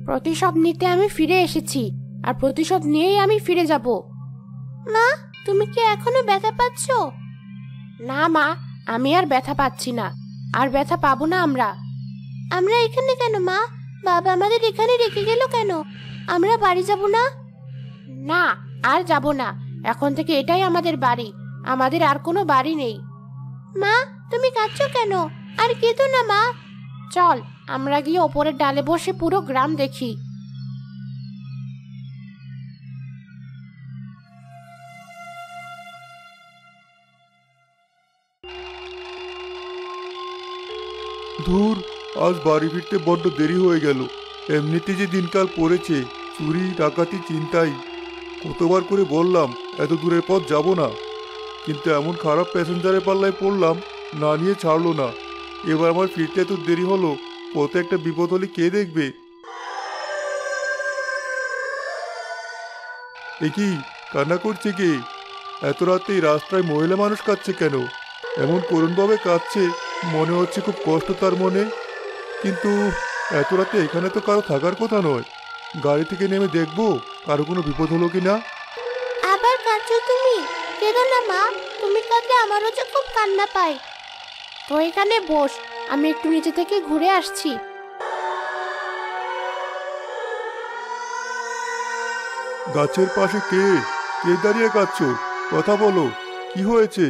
প্রতিশোধ নিতে আমি ফিরে এসেছি, আর প্রতিশোধ নিয়েই আমি ফিরে যাব। মা, তুমি কি এখনো ব্যথা পাচ্ছ? না মা, আমি আর ব্যথা পাচ্ছি না, আর ব্যথা পাবো না। আমরা এখানে কেন মা? বাবা আমাদের এখানে রেখে গেল কেন? আমরা বাড়ি যাব না? না, আর যাব না। এখন থেকে এটাই আমাদের বাড়ি, আমাদের আর কোনো বাড়ি নেই। মা, তুমি কাঁদছো কেন? আর কেঁদো না মা। চল, আমরা গিয়ে ওপরের ডালে বসে পুরো গ্রাম দেখি। ধুর, আজ বাড়ি ফিরতে বড্ড দেরি হয়ে গেল। এমনিতে যে দিনকাল পড়েছে, চুরি ডাকাতি চিন্তাই। কতবার করে বললাম এত দূরের পথ যাব না, কিন্তু এমন খারাপ প্যাসেঞ্জারের পাল্লায় পড়লাম, না নিয়ে ছাড়লো না। এবার আমার ফিরতে এত দেরি হলো, পথে একটা বিপদ হলে কে দেখবে? এ কি, কান্না করছে কে? এত রাতে এই রাস্তায় মহিলা মানুষ কাঁদছে কেন? এমন করুণভাবে কাঁদছে, মনে হচ্ছে খুব কষ্ট তার মনে। কিন্তু এত রাতে এখানে তো কারো থাকার কথা নয়। গাড়ি থেকে নেমে দেখবো কারো কোনো বিপদ হলো কিনা। আবার কাঁদছো তুমি? কেঁদো না মা, তুমি কাঁদলে আমারও যে খুব কান্না পায়। তো এখানে বস, আমি একটু নিচে থেকে ঘুরে আসছি। গাছের পাশে কে কে দাঁড়িয়ে কাঁদছো? কথা বলো, কি হয়েছে?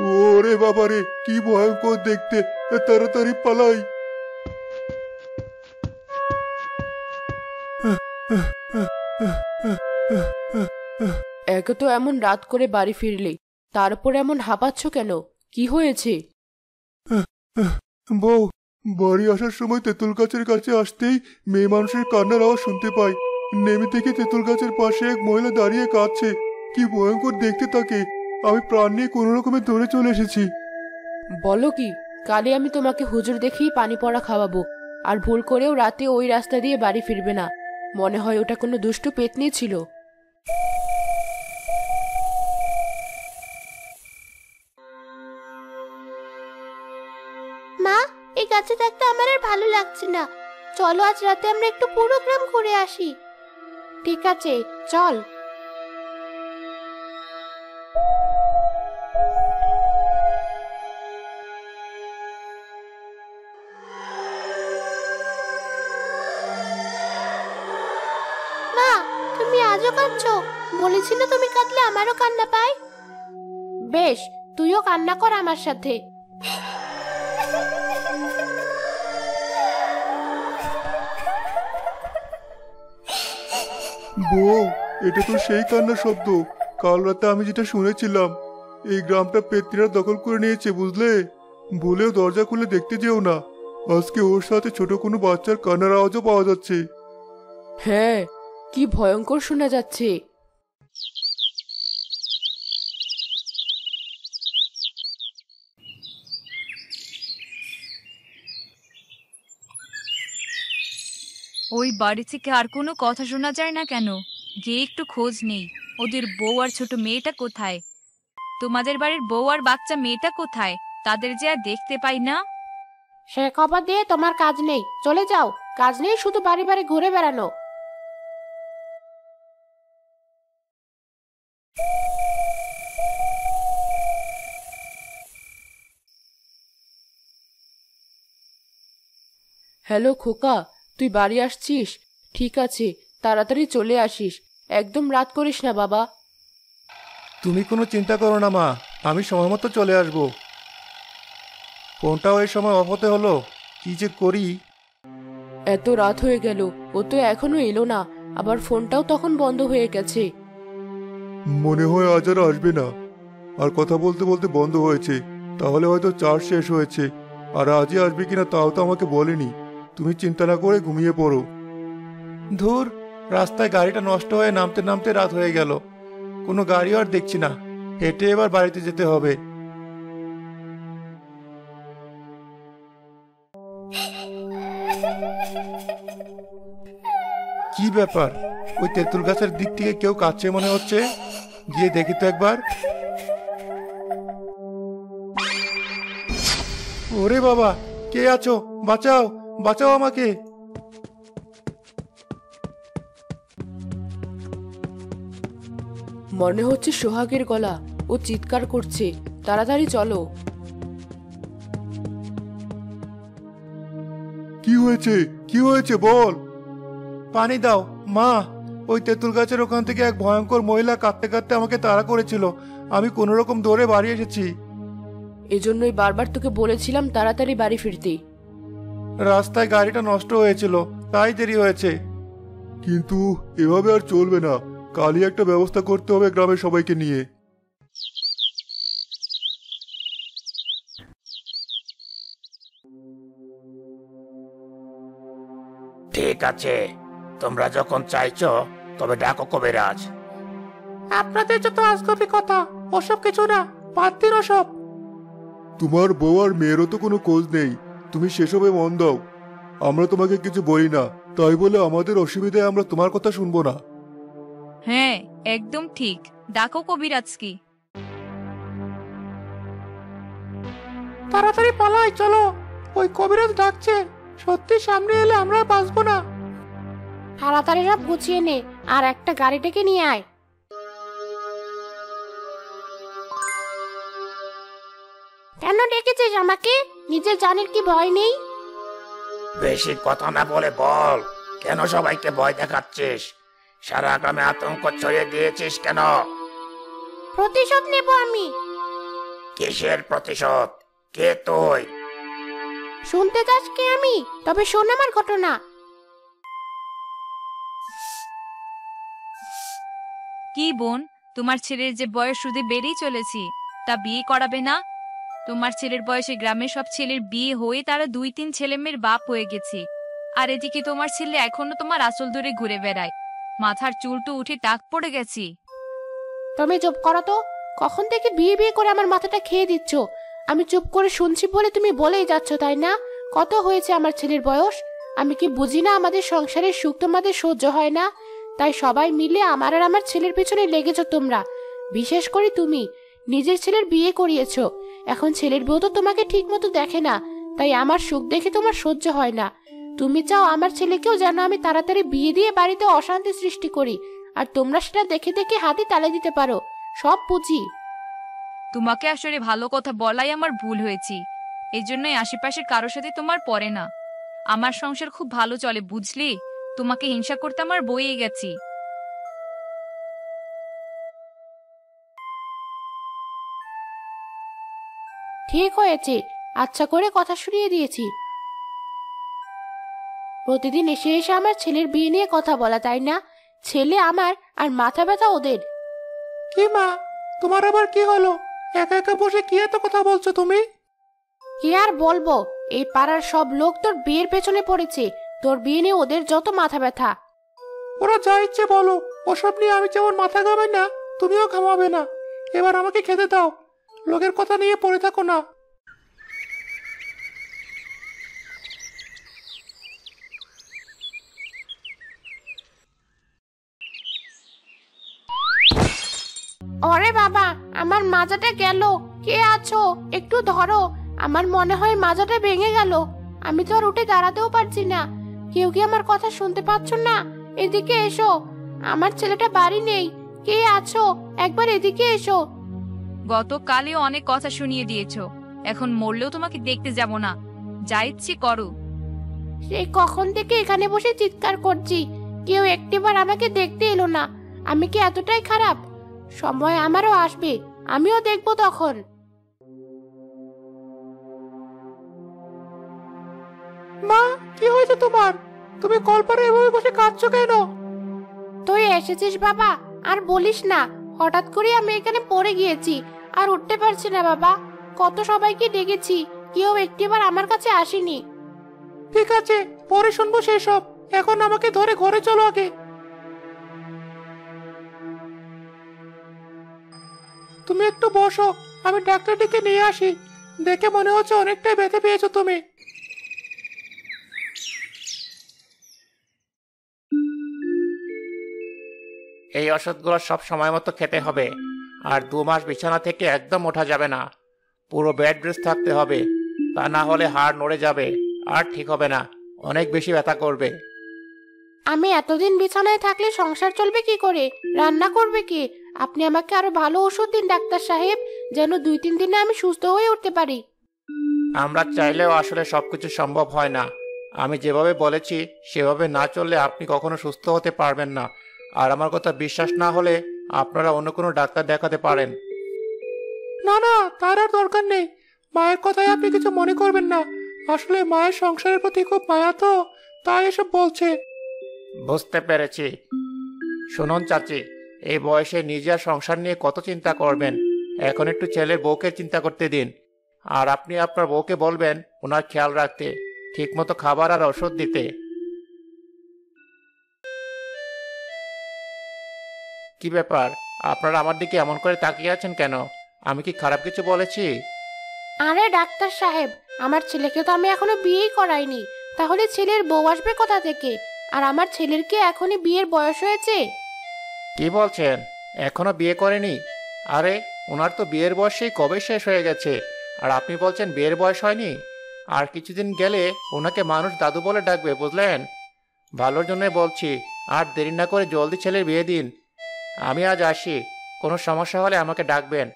ওরে বাবারে, কি ভয়ঙ্কর দেখতে! তাড়াতাড়ি পালাই। একে তো এমন রাত করে বাড়ি ফিরলে, তারপর এমন হাঁপাচ্ছ কেন? কি হয়েছে? বউ, বাড়ি আসার সময় তেঁতুল গাছের কাছে আসতেই মেয়ে মানুষের কান্নার আওয়াজ শুনতে পাই। নেমে থেকে তেঁতুল গাছের পাশে এক মহিলা দাঁড়িয়ে কাঁদছে। কি ভয়ঙ্কর দেখতে তাকে! আমি প্রাণ নিয়ে কোনো রকমে ধরে চলে এসেছি। বলো কি? কালে আমি তোমাকে হুজুর দেখেই পানি পড়া খাওয়াবো, আর ভুল করেও রাতে ওই রাস্তা দিয়ে বাড়ি ফিরবে না। মনে হয় ওটা কোনো দুষ্টু পেতনি ছিল। মা, এই গাছে থাকতে আমার আর ভালো লাগছে না। চলো আজ রাতে আমরা একটু পুরো গ্রাম ঘুরে আসি। ঠিক আছে, চল। মা, তুমি আজও কাঁদছো? বলেছি না তুমি কাঁদলে আমারও কান্না পায়। বেশ, তুইও কান্না কর আমার সাথে। বউ, এটা তো সেই কান্নার শব্দ। কাল রাতে আমি যেটা শুনেছিলাম। এই গ্রামটা পেত্নীরা দখল করে নিয়েছে, বুঝলে? ভুলেও দরজা খুলে দেখতে যেও না। আজকে ওর সাথে ছোট কোনো বাচ্চার কান্নার আওয়াজও পাওয়া যাচ্ছে। হ্যাঁ, কি ভয়ঙ্কর শোনা যাচ্ছে। ওই বাড়ি থেকে আর কোনো কথা শোনা যায় না কেন? গিয়ে একটু খোঁজ নেই। ওদের বউ আর ছোট মেয়েটা কোথায়? তোমাদের বাড়ির বউ আর বাচ্চা মেয়েটা কোথায়? তাদের যে আর দেখতে পাই না। সে খবর দিয়ে তোমার কাজ নেই, চলে যাও। কাজ নেই শুধু বাড়ি বাড়ি ঘুরে বেড়ানো। হ্যালো খোকা, তুই বাড়ি আসছিস? ঠিক আছে, তাড়াতাড়ি চলে আসিস। একদম রাত করিস না বাবা। তুমি কোনো চিন্তা করো না মা, আমি সময় মতো চলে আসবো। ফোনটাও এই সময় অফ হতে হলো, কি যে করি। এত রাত হয়ে গেল, ও তো এখনো এলো না। আবার ফোনটাও তখন বন্ধ হয়ে গেছে। মনে হয় আজ আর আসবে না। আর কথা বলতে বলতে বন্ধ হয়েছে, তাহলে হয়তো চার্জ শেষ হয়েছে। আর আজই আসবে কিনা তাও তো আমাকে বলেনি। তুমি চিন্তা না করে ঘুমিয়ে পড়ো। ধুর, রাস্তায় গাড়িটা নষ্ট হয়ে নামতে নামতে রাত হয়ে গেল। কোনো গাড়িও আর দেখছি না। হেঁটে এবার বাড়িতে যেতে হবে। কি ব্যাপার? ওই তেঁতুল গাছের দিক থেকে কেউ কাঁদছে মনে হচ্ছে। গিয়ে দেখি তো একবার। ওরে বাবা, কে আছো? বাঁচাও, বাঁচাও আমাকে। মনে হচ্ছে সোহাগের গলা। ও চিৎকার করছে, তাড়াতাড়ি চলো। কি হয়েছে? কি হয়েছে বল। পানি দাও মা। ওই তেঁতুল গাছের ওখান থেকে এক ভয়ঙ্কর মহিলা কাঁদতে কাঁদতে আমাকে তাড়া করেছিল। আমি কোনো রকম দৌড়ে বাড়ি এসেছি। এজন্যই বারবার তোকে বলেছিলাম তাড়াতাড়ি বাড়ি ফিরতে। রাস্তায় গাড়িটা নষ্ট হয়েছিল, তাই দেরি হয়েছে। কিন্তু এভাবে আর চলবে না, কালই একটা ব্যবস্থা করতে হবে গ্রামের সবাইকে নিয়ে। ঠিক আছে, তোমরা যখন চাইছো তবে ডাকো কবিরাজ। আপনাদের যত আজগবি কথা, ওসব কিছু না, বাদ দিন ওসব। তোমার বউ আর মেয়েরও তো কোনো খোঁজ নেই, তুমি সেসবে মন দাও। আমরা তোমাকে কিছু বলি না, তাই বলে আমাদের অসুবিধায় আমরা তোমার কথা শুনবো না। হ্যাঁ, একদম ঠিক। ডাকো কবিরাজ কি। তাড়াতাড়ি পালাই, চলো। ওই কবিরাজ ডাকছে, সত্যি সামনে এলে আমরা বাঁচবো না। তাড়াতাড়ি সব গুছিয়ে নে, আর একটা গাড়ি ডেকে নিয়ে আয়। কেন ডেকেছিস আমাকে? নিজের জানের কি ভয় নেই? বেশি কথা না বলে বল, কেন সবাইকে ভয় দেখাচ্ছিস? সারা গ্রামে আতঙ্ক ছড়িয়ে দিয়েছিস কেন? প্রতিশোধ নেব আমি। কিসের প্রতিশোধ? কে তুই? শুনতে চাস কে আমি? তবে শোন আমার ঘটনা। কি বোন, তোমার ছেলের যে বয়স শুধু বেড়েই চলেছে, তা বিয়ে করাবে না? তোমার ছেলের বয়সে গ্রামের সব ছেলের বিয়ে হয়ে তারা 2-3 ছেলে মেয়ের বাপ হয়ে গেছে। আর এদিকে তোমার ছেলে এখনো তোমার আসল ধরে ঘুরে বেড়ায়। মাথার চুল তো উঠে টাক পড়ে গেছি। তুমি চুপ করো তো। কখন থেকে বিয়ে বিয়ে করে আমার মাথাটা খেয়ে দিচ্ছ। আমি চুপ করে শুনছি বলে তুমি বলেই যাচ্ছ, তাই না? কত হয়েছে আমার ছেলের বয়স? আমি কি বুঝি না আমাদের সংসারের সুখ তোমাদের সহ্য হয় না? তাই সবাই মিলে আমার আর আমার ছেলের পেছনে লেগেছ তোমরা। বিশেষ করে তুমি নিজের ছেলের বিয়ে করিয়েছো। এখন ছেলের বউ তো তোমাকে ঠিক মতো দেখে না, তাই আমার সুখ দেখে তোমার সহ্য হয় না। তুমি চাও আমার ছেলেকেও যেন আমি তাড়াতাড়ি বিয়ে দিয়ে বাড়িতে অশান্তি সৃষ্টি করি, আর তোমরা সেটা দেখে দেখে হাতে তালে দিতে পারো। সব বুঝি। তোমাকে আসলে ভালো কথা বলাই আমার ভুল হয়েছে। এই জন্যই আশেপাশের কারোর সাথে তোমার পড়ে না। আমার সংসার খুব ভালো চলে, বুঝলি? তোমাকে হিংসা করতে আমার বয়ে গেছি। ঠিক হয়েছে, আচ্ছা করে কথা শুনিয়ে দিয়েছি। প্রতিদিন এসে এসে আমার ছেলের বিয়ে নিয়ে কথা বলা, তাই না? ছেলে আমার আর মাথা ব্যথা ওদের। কি মা, তোমার আবার কি হলো? একা একা বসে কি এত কথা বলছো তুমি? কি আর বলবো, এই পাড়ার সব লোক তোর বিয়ের পেছনে পড়েছে। তোর বিয়ে নিয়ে ওদের যত মাথা ব্যথা। ওরা যা ইচ্ছে বলো, ওসব নিয়ে আমি যেমন মাথা ঘামাই না, তুমিও ঘামাবে না। এবার আমাকে খেতে দাও, লোকের কথা নিয়ে পড়ে থাকো না। ওরে বাবা, আমার মাজাটা গেল। কে আছো? একটু ধরো, আমার মনে হয় মাজাটা ভেঙে গেল। আমি তো আর উঠে দাঁড়াতেও পারছি না। কেউ কি আমার কথা শুনতে পাচ্ছ না? এদিকে এসো, আমার ছেলেটা বাড়ি নেই। কে আছো? একবার এদিকে এসো। গতকালও অনেক কথা শুনিয়ে দিয়েছো, এখন মরলেও তোমাকে দেখতে যাব না। যা ইচ্ছে করো। সেই কখন থেকে এখানে বসে চিৎকার করছি, কেউ একটিবার আমাকে দেখতে এলো না। আমি কি এতটাই খারাপ? সময় আমারও আসবে, আমিও দেখবো তখন। মা, কি হয়েছে তোমার? তুমি কলপারে এভাবে বসে কাঁদছো কেন? তুই এসেছিস বাবা, আর বলিস না। হঠাৎ করে আমি এখানে পড়ে গিয়েছি, আর উঠতে পারছি না বাবা। কত সবাইকে ডেকেছি, কেউ একটিবার আমার কাছে আসেনি। ঠিক আছে, পরে শুনবো সেসব। এখন আমাকে ধরে ঘরে চলো আগে। তুমি একটু বসো, আমি ডাক্তার ডেকে নিয়ে আসি। দেখে মনে হচ্ছে অনেকটাই ব্যথা পেয়েছো তুমি। এই ওষুধগুলো সব সময় মতো খেতে হবে, আর 2 মাস বিছানা থেকে একদম ওঠা যাবে না। পুরো বেড রেস্ট থাকতে হবে। তা না হলে হাড় নড়ে যাবে, আর ঠিক হবে না, অনেক বেশি ব্যথা করবে। আমি এতদিন বিছানায় থাকলে সংসার চলবে কি করে? রান্না করবে কে? আপনি আমাকে আরো ভালো ওষুধ দিন ডাক্তার সাহেব, যেন 2-3 দিনে আমি সুস্থ হয়ে উঠতে পারি। আমরা চাইলেও আসলে সবকিছু সম্ভব হয় না। আমি যেভাবে বলেছি সেভাবে না চললে আপনি কখনো সুস্থ হতে পারবেন না। আর আমার কথা বিশ্বাস না হলে আপনারা অন্য কোনো ডাক্তার দেখাতে পারেন। না না, তার আর দরকার নেই। মায়ের কথায় আপনি কিছু মনে করবেন না। আসলে মায়ের সংসারের প্রতি খুব মায়া তো, তাই এসব বলছে। বুঝতে পেরেছি। শুনুন চাচি, এই বয়সে নিজে আর সংসার নিয়ে কত চিন্তা করবেন? এখন একটু ছেলের বউকে চিন্তা করতে দিন। আর আপনি আপনার বউকে বলবেন ওনার খেয়াল রাখতে, ঠিকমতো খাবার আর ওষুধ দিতে। কি ব্যাপার, আপনারা আমার দিকে এমন করে তাকিয়ে আছেন কেন? আমি কি খারাপ কিছু বলেছি? আরে ডাক্তার সাহেব, আমার ছেলেকে তো আমি এখনো বিয়েই করাইনি, তাহলে ছেলের বউ আসবে কোথা থেকে? আর আমার ছেলের কি এখনই বিয়ের বয়স হয়েছে? কি বলছেন, এখনো বিয়ে করেনি? আরে ওনার তো বিয়ের বয়স সেই কবে শেষ হয়ে গেছে, আর আপনি বলছেন বিয়ের বয়স হয়নি? আর কিছুদিন গেলে ওনাকে মানুষ দাদু বলে ডাকবে, বুঝলেন? ভালোর জন্যই বলছি, আর দেরি না করে জলদি ছেলের বিয়ে দিন। আমি আজ আসি, কোনো সমস্যা হলে আমাকে ডাকবেন।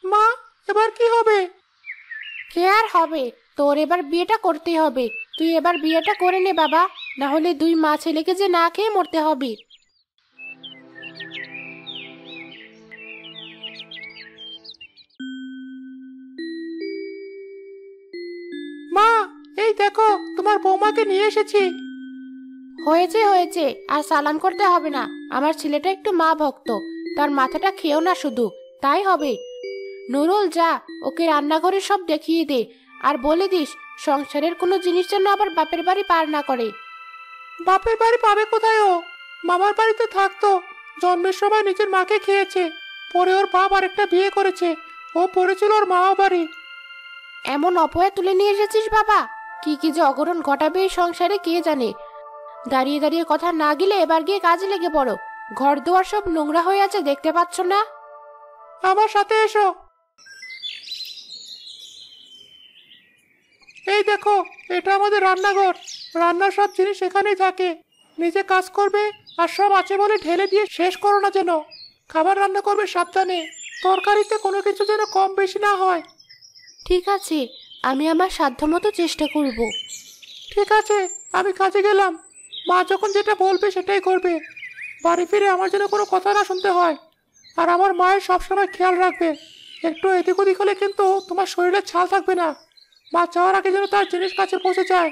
মা, এবার কি হবে? কে আর হবে? তোর এবার বিয়েটা করতেই হবে। তুই এবার বিয়েটা করে নে বাবা, না হলে 2 মা ছেলেকে যে না খেয়ে মরতে হবে। মা, এই দেখো, তোমার বৌমাকে নিয়ে এসেছি। হয়েছে হয়েছে, আর সালাম করতে হবে না। আমার ছেলেটা একটু মা ভক্ত, তার মাথাটা খেয়েও না শুধু, তাই হবে। নুরুল, যা, ওকে রান্নাঘরে সব দেখিয়ে দে, আর বলে দিস সংসারের কোনো জিনিস যেন আবার বাপের বাড়ি পার না করে। বাপের বাড়ি পাবে কোথায় ও? মামার বাড়িতে থাকতো। জন্মের সময় নিজের মাকে খেয়েছে, পরে ওর বাপ আরেকটা বিয়ে করেছে, ও পড়েছিল ওর মামা বাড়ি। এমন অপয়া তুলে নিয়ে এসেছিস বাবা? কি কি যে অঘটন ঘটাবে এই সংসারে কে জানে। দাঁড়িয়ে দাঁড়িয়ে কথা না গেলে এবার গিয়ে কাজে লেগে পড়ো। ঘর দুয়ার সব নোংরা হয়ে আছে, দেখতে পাচ্ছ না? আমার সাথে এসো। এই দেখো, এটা আমাদের রান্নাঘর। রান্নার সব জিনিস এখানেই থাকে। নিজে কাজ করবে, আর সব আছে বলে ঢেলে দিয়ে শেষ করো না যেন। খাবার রান্না করবে সাবধানে, তরকারিতে কোনো কিছু যেন কম বেশি না হয়। ঠিক আছে, আমি আমার সাধ্যমতো চেষ্টা করব। ঠিক আছে, আমি কাজে গেলাম। মা যখন যেটা বলবে সেটাই করবে। বাড়ি ফিরে আমার যেন কোনো কথা না শুনতে হয়। আর আমার মায়ের সবসময় খেয়াল রাখবে। একটু এদিক ওদিক হলে কিন্তু তোমার শরীরে ছাল থাকবে না। মা যাওয়ার আগে যেন তার জিনিস কাছে পৌঁছে যায়।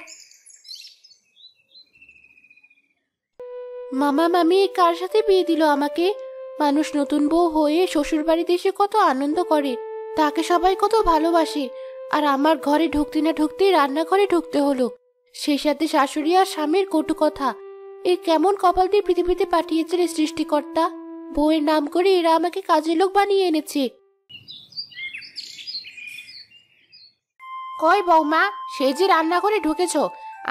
মামা মামি কার সাথে বিয়ে দিল আমাকে? মানুষ নতুন বউ হয়ে শ্বশুর বাড়িতে এসে কত আনন্দ করে, তাকে সবাই কত ভালোবাসে। আর আমার ঘরে ঢুকতে না ঢুকতেই রান্নাঘরে ঢুকতে হলো, সেই সাথে শাশুড়ি আর স্বামীর কটু কথা। এই কেমন কপাল দিয়ে পৃথিবীতে পাঠিয়েছে রে সৃষ্টিকর্তা। বউয়ের নাম করে এরা আমাকে কাজের লোক বানিয়ে এনেছে। কই বৌমা, সেই যে রান্নাঘরে ঢুকেছো,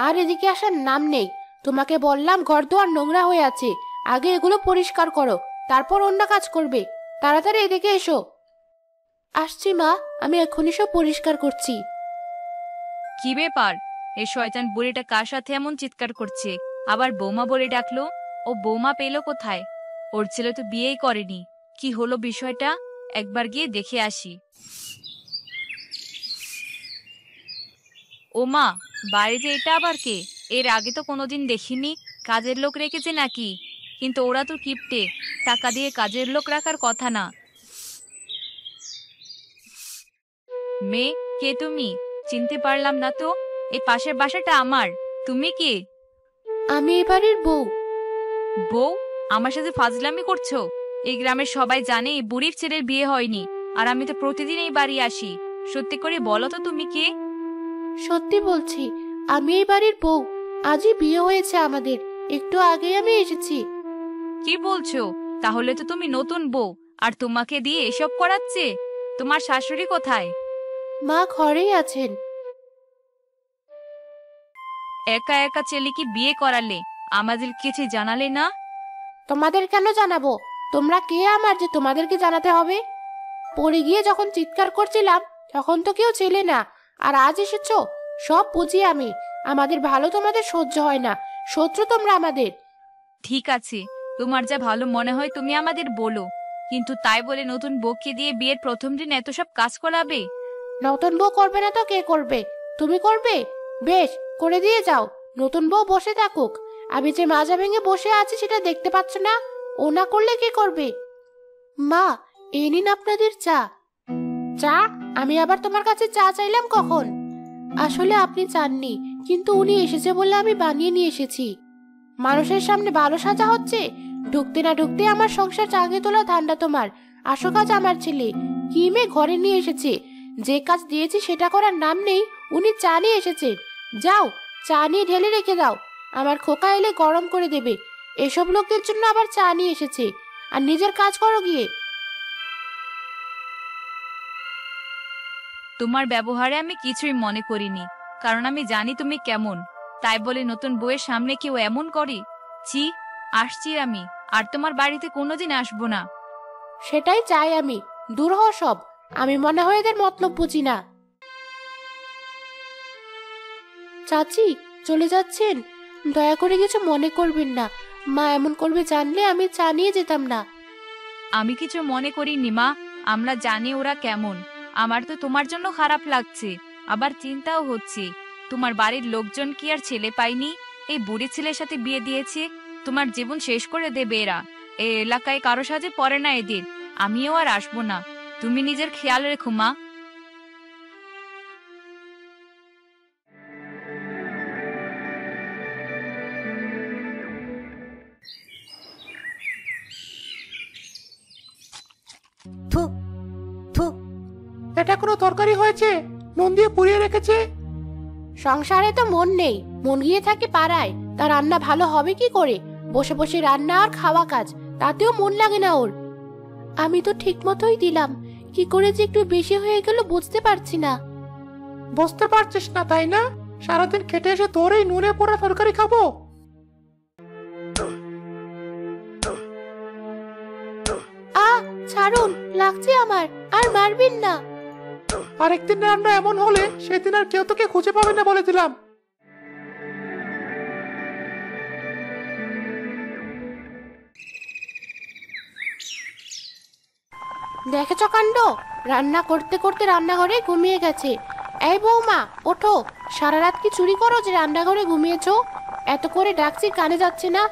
আর এদিকে আসার নাম নেই। তোমাকে বললাম ঘর দুয়ার নোংরা হয়ে আছে, আগে এগুলো পরিষ্কার করো, তারপর অন্য কাজ করবে। তাড়াতাড়ি এদিকে এসো। আসছি মা, আমি এখনই সব পরিষ্কার করছি। কি ব্যাপার, এই শয়তান বুড়িটা কার সাথে এমন চিৎকার করছে? আবার বৌমা বলে ডাকলো। ও বৌমা পেলো কোথায়? ওর ছেলে তো বিয়েই করেনি। কি হলো বিষয়টা? একবার গিয়ে দেখে আসি। ও মা, বাড়িতে এটা আবার কে? এর আগে তো কোনোদিন দেখিনি। কাজের লোক রেখেছে নাকি? কিন্তু ওরা তো কিপটে, টাকা দিয়ে কাজের লোক রাখার কথা না। মেয়ে, কে তুমি? চিনতে পারলাম না তো। এই পাশের বাসাটা আমার। তুমি কে? আমি এবারের বউ। বউ? আমার সাথে ফাজলামি করছো? এই গ্রামের সবাই জানে এই বুড়ির ছেলের বিয়ে হয়নি, আর আমি তো প্রতিদিন এই বাড়ি আসি। সত্যি করে বলো তো তুমি কে? সত্যি বলছি, আমি এই বাড়ির বউ। আজই বিয়ে হয়েছে আমাদের, একটু আগেই আমি এসেছি। কি বলছো? তাহলে তো তুমি নতুন বউ, আর তোমাকে দিয়ে এসব করাচ্ছে? তোমার শাশুড়ি কোথায়? মা ঘরেই আছেন। একা একা ছেলেকে বিয়ে করালে, আমাদের কিছু জানালে না? তোমাদের কেন জানাবো? তোমরা কে আমার যে তোমাদেরকে জানাতে হবে? পড়ে গিয়ে যখন চিৎকার করছিলাম তখন তো কেউ ছেলে না, আর আজ এসেছো। সব বুঝি আমি, আমাদের ভালো তোমাদের সহ্য হয় না, শত্রু তোমরা আমাদের। ঠিক আছে, তোমার যা ভালো মনে হয় তুমি আমাদের বলো, কিন্তু তাই বলে নতুন বউকে দিয়ে বিয়ের প্রথম দিন এত সব কাজ করাবে? নতুন বউ করবে না তো কে করবে? তুমি করবে? বেশ, করে দিয়ে যাও। নতুন বউ বসে থাকুক, আমি যে মাজা ভেঙে বসে আছি সেটা দেখতে পাচ্ছ না? ও না করলে কে করবে? মা, এই নিন আপনাদের চা। চা? আমি আবার তোমার কাছে চা চাইলাম কখন? আসলে আপনি চাননি, কিন্তু উনি এসেছে বলে আমি বানিয়ে নিয়ে এসেছি। মানুষের সামনে ভালো সাজা হচ্ছে, ঢুকতে না ঢুকতে আমার সংসার চাঙে তোলা ধান্দা তোমার। আসো কাজ আমার ছেলে কি মেয়ে ঘরে নিয়ে এসেছে, যে কাজ দিয়েছি সেটা করার নাম নেই, উনি চা নিয়ে এসেছেন। যাও, চা নিয়ে ঢেলে রেখে দাও, আমার খোকা এলে গরম করে দেবে। এসব লোকদের জন্য আবার চা নিয়ে এসেছে, আর নিজের কাজ করো গিয়ে। তোমার ব্যবহারে আমি কিছুই মনে করিনি, কারণ আমি জানি তুমি কেমন। তাই বলে নতুন বউয়ের সামনে কেউ এমন করে? ছি, আসছি আমি, আর তোমার বাড়িতে কোনোদিন আসবো না। সেটাই চাই আমি, দূর হও সব। আমি মনে হয় এদের মতলব বুঝি না। চাচি, চলে যাচ্ছেন? দয়া করে কিছু মনে করবেন না, মা এমন করবে জানলে আমি চা নিয়ে যেতাম না। আমি কিছু মনে করিনি মা, আমরা জানি ওরা কেমন। আমার তো তোমার জন্য খারাপ লাগছে, আবার চিন্তাও হচ্ছে। তোমার বাড়ির লোকজন কি আর ছেলে পায়নি? এই বুড়ি ছেলের সাথে বিয়ে দিয়েছে, তোমার জীবন শেষ করে দেবে এরা। এই এলাকায় কারো সাথে পড়ে না এদের। আমিও আর আসবো না, তুমি নিজের খেয়াল রেখো মা। থু থু, এটা কোনো তরকারি হয়েছে? নুন দিয়ে পুড়িয়ে রেখেছে। সংসারে তো মন নেই, মন গিয়ে থাকে পাড়ায়, তা রান্না ভালো হবে কি করে? বসে বসে রান্না আর খাওয়া কাজ, তাতেও মন লাগে না ওর। আমি তো ঠিক মতোই দিলাম, কি করে যে একটু বেশি হয়ে গেল বুঝতে পারছি না। বুঝতে পারছিস না তাই না? সারাদিন খেটে এসে তোর এই নুনে পোড়া তরকারি খাবো? ছাড়ুন, লাগছে আমার, আর মারবেন না। আরেকদিন রান্না এমন হলে সেদিন আর কেউ তোকে খুঁজে পাবে না বলে দিলাম। দেখেছ কাণ্ড, রান্না করতে করতে রান্নাঘরে ঘুমিয়ে গেছে। এই বৌমা, ওঠো, সারা রাত কি চুরি করো যে রান্নাঘরে ঘুমিয়েছো? এত করে ডাকছি কানে যাচ্ছে না,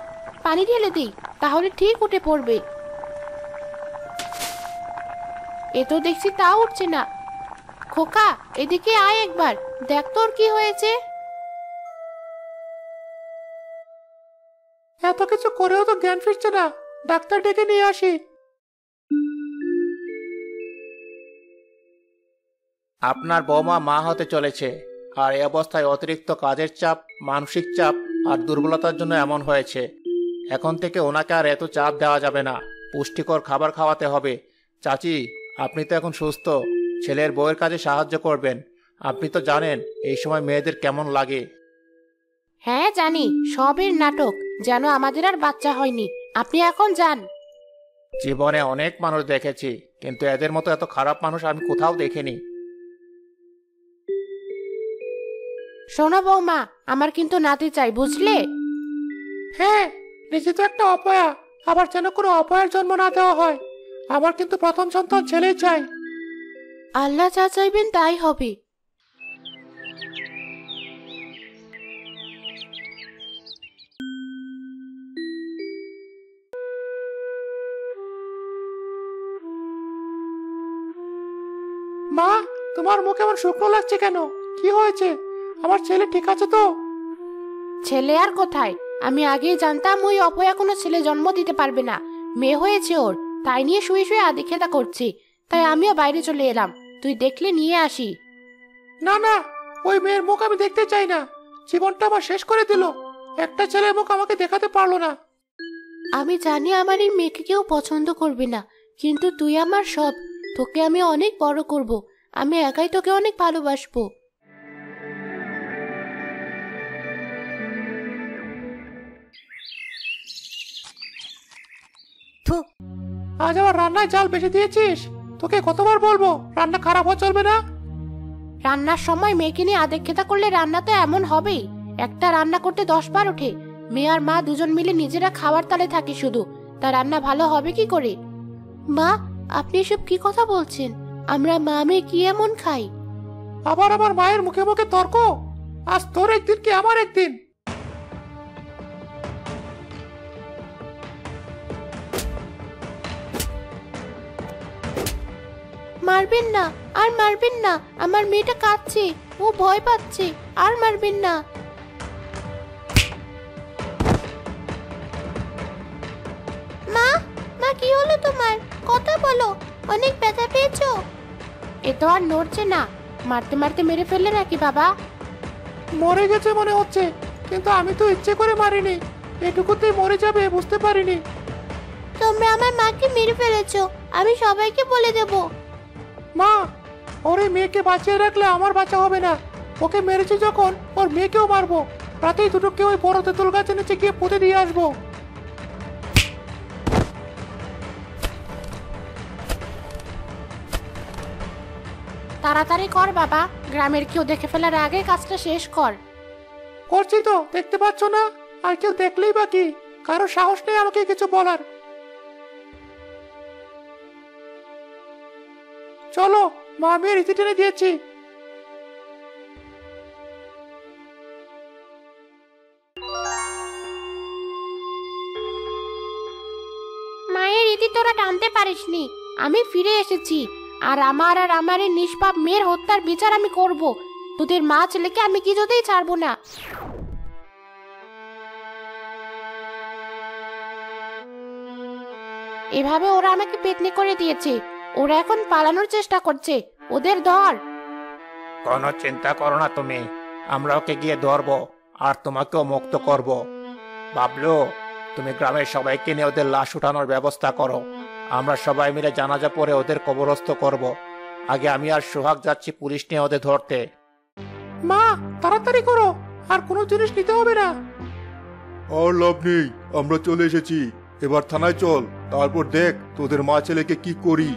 পানি ঢেলে দিই, তাহলে ঠিক উঠে পড়বে। এ তো দেখছি তা উঠছে না। খোকা, এদিকে আয় একবার, দেখ তোর কি হয়েছে। এত কিছু করেও তো জ্ঞান ফিরছে না, ডাক্তার ডেকে নিয়ে আসি। আপনার বৌমা মা হতে চলেছে, আর এই অবস্থায় অতিরিক্ত কাজের চাপ, মানসিক চাপ আর দুর্বলতার জন্য এমন হয়েছে। এখন থেকে ওনাকে আর এত চাপ দেওয়া যাবে না, পুষ্টিকর খাবার খাওয়াতে হবে। চাচি, আপনি তো এখন সুস্থ, ছেলের বউয়ের কাজে সাহায্য করবেন। আপনি তো জানেন এই সময় মেয়েদের কেমন লাগে। হ্যাঁ জানি, সবের নাটক, যেন আমাদের আর বাচ্চা হয়নি। আপনি এখন যান। জীবনে অনেক মানুষ দেখেছি, কিন্তু এদের মতো এত খারাপ মানুষ আমি কোথাও দেখিনি। শোনো বৌমা, আমার কিন্তু নাতি চাই, বুঝলে? হ্যাঁ, নিজে তো একটা অপয়া, আবার যেন কোনো অপয়ার জন্ম না দেওয়া হয়। আমার কিন্তু প্রথম সন্তান ছেলেই চাই। আল্লাহ যা চাইবেন তাই হবে। মা, তোমার মুখ এমন শুকনো লাগছে কেন? কি হয়েছে? আমার ছেলে ঠিক আছে তো? ছেলে আর কোথায়, আমি আগেই জানতাম ওই অপয়া কোনো ছেলে জন্ম দিতে পারবে না। মেয়ে হয়েছে ওর, তাই নিয়ে শুয়ে শুয়ে আদিক্ষেতা করছি, তাই আমিও বাইরে চলে এলাম। তুই দেখলে নিয়ে আসি। না না, ওই মেয়ের মুখ আমি দেখতে চাই না। জীবনটা আমার শেষ করে দিল। একটা ছেলের মুখ আমাকে দেখাতে পারলো না। আমি জানি আমার এই মেয়েকে কেউ পছন্দ করবে না, কিন্তু তুই আমার সব। তোকে আমি অনেক বড় করব, আমি একাই তোকে অনেক ভালোবাসবো। আজ আবার রান্নায় জাল বেশি দিয়েছিস? তোকে কতবার বলবো রান্না খারাপ হওয়া চলবে না? রান্নার সময় মেয়েকে নিয়ে আদেক্ষেতা করলে রান্না তো এমন হবেই। একটা রান্না করতে 10 বার ওঠে। মেয়ে আর মা দুজন মিলে নিজেরা খাওয়ার তালে থাকে শুধু, তা রান্না ভালো হবে কি করে? মা, আপনি এসব কি কথা বলছেন? আমরা মা মেয়ে কি এমন খাই? আবার আমার মায়ের মুখে মুখে তর্ক। আজ তোর একদিন কি আমার একদিন। মারবেন না, আর মারবেন না, আমার মেয়েটা কাঁদছে, ও ভয় পাচ্ছে, আর মারবেন না। মা, মা কি হলো তোমার? কথা বলো, অনেক ব্যথা পেয়েছো? এ তো আর নড়ছে না, মারতে মারতে মেরে ফেললে নাকি বাবা? মরে গেছে মনে হচ্ছে, কিন্তু আমি তো ইচ্ছে করে মারিনি। এটুকুতেই মরে যাবে বুঝতে পারিনি। তোমরা আমার মাকে মেরে ফেলেছো, আমি সবাইকে বলে দেব। মা, ওরে মেয়েকে বাঁচিয়ে রাখলে আমার বাঁচা হবে না। ওকে মেরেছি যখন ওর মেয়েকেও মারবো। রাতেই দুটোকে ওই বড় তেঁতুল গাছের নিচে গিয়ে পুঁতে দিয়ে আসবো। তাড়াতাড়ি কর বাবা, গ্রামের কেউ দেখে ফেলার আগে কাজটা শেষ কর। করছি তো, দেখতে পাচ্ছ না? আর কেউ দেখলেই বা কি, কারো সাহস নেই আমাকে কিছু বলার। চলো, মা মেয়ের ইতি টেনে দিয়েছি। মায়ের ইতি তোরা টানতে পারিসনি, আমি ফিরে এসেছি। আর আমার এই নিষ্পাপ মেয়ের হত্যার বিচার আমি করব। তোদের মা ছেলেকে আমি কিছুতেই ছাড়বো না। এভাবে ওরা আমাকে পেতনি করে দিয়েছে, ওরা এখন পালানোর চেষ্টা করছে। ওদের ধর। কোনো চিন্তা করো না তুমি, আমরা ওকে গিয়ে ধরবো আর তোমাকেও মুক্ত করব। বাবলু, তুমি গ্রামের সবাইকে নিয়ে ওদের লাশ উঠানোর ব্যবস্থা করো। আমরা সবাই মিলে জানাজা পরে ওদের কবরস্থ করব। আগে আমি আর সোহাগ যাচ্ছি পুলিশ নিয়ে ওদের ধরতে। মা, তাড়াতাড়ি করো, আর কোনো জিনিস নিতে হবে না। আর লাভ নেই, আমরা চলে এসেছি। এবার থানায় চল, তারপর দেখ তোদের মা ছেলেকে কি করি।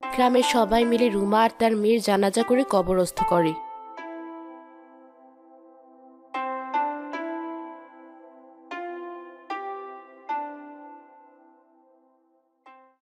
গ্রামের সবাই মিলে রুমা আর তার মেয়ের জানাজা করে কবরস্থ করে।